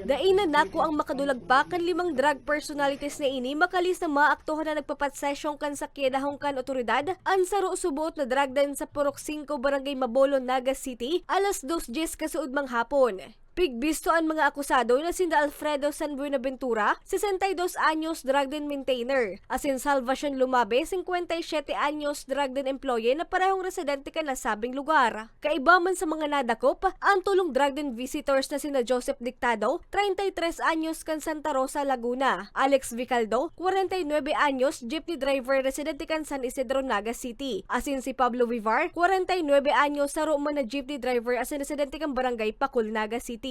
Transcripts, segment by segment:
Dainan nako ang makadulagpa kan 5 drug personalities na ini makalis na maaktuhan na nagpapatsesyon kan sa kiedahong kan otoridad ang saro subuot na drug den sa Purok 5 Barangay Mabolo, Naga City alas 2:10 kasuod mang hapon. Pigbisto ang mga akusado na sinda Alfredo San Buenaventura, 62 anyos drug den maintainer, asin Salvacion Lumabe, 57 anyos drug den employee na parehong residente ka na sabing lugar. Kaiba man sa mga nadakop, ang tulong drug den visitors na sina Joseph Dictado, 33 anyos kan Santa Rosa, Laguna, Alex Vicaldo, 49 anyos jeepney driver residente kan San Isidro, Naga City, asin si Pablo Vivar, 49 anyos sa Roma na jeepney driver asin residente kan Barangay Pacul, Naga City.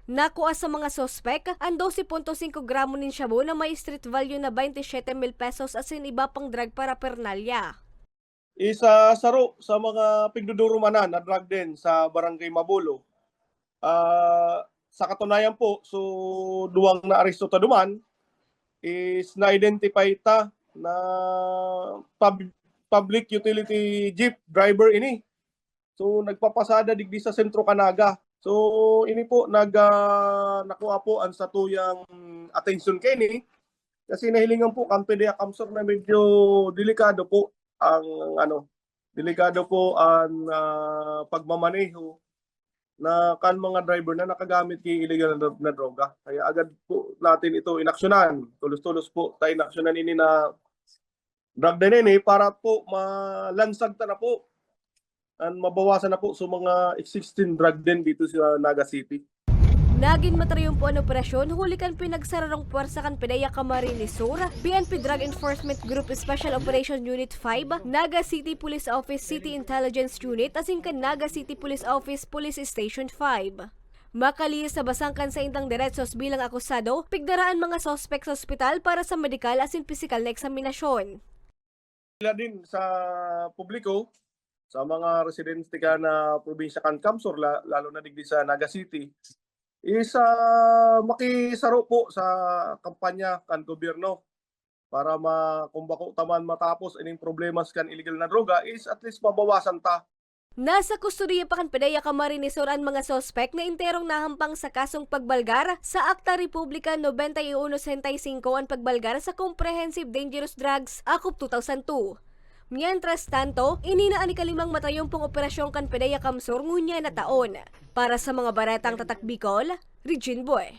Nakuha sa mga sospek ang 12.5 gramo nin shabu na may street value na 27,000 pesos asin iba pang drug paraphernalia. Isa saro sa mga pigdudurumanan na drug din sa Barangay Mabolo. Sa katunayan po, so duwang na aresto ta duman is na-identify ta na public utility jeep driver ini. So nagpapasada digdi sa sentro Canaga. So ini po nakuha po ang satuyang attention kay ni kasi nahilingan po kan PDEA Kamsor na medyo delikado po ang pagmamaneho na kan mga driver na nakagamit kay illegal na droga. Kaya agad po natin ito inaksyonan. Tulos-tulos po tayo inaksyonan ini na drug din ini para po malansag ta na po and mabawasan na po sa mga existing drug din dito sa Naga City. Nagin matrayumpo ang operasyon, hulikan pinagsararong puwersa kan PDEA Camarines Sur, PNP Drug Enforcement Group Special Operation Unit 5, Naga City Police Office City Intelligence Unit, asing kan Naga City Police Office Police Station 5. Makalihis sa basangkan sa intang diretsos bilang akusado, pigdaraan mga sospek sa ospital para sa medikal asin pisikal na eksaminasyon. Sila din sa publiko, sa mga residente ka na probinsya kan Kamsor, lalo na digdi sa Naga City, is makisaro po sa kampanya kan gobyerno para kumbako taman matapos ining problemas kan illegal na droga is at least mabawasan ta. Nasa kustodiya pa kan PDEA Camarines Sur ang mga sospek na interong nahampang sa kasong pagbalgar sa Akta Republika 9165 ang pagbalgar sa Comprehensive Dangerous Drugs Act 2002. Mientras tanto, ininaan ni kalimang matayompong operasyon kan PDEA Kamsor ngunya na taon. Para sa mga baretang tatak Bicol, Regine Boy.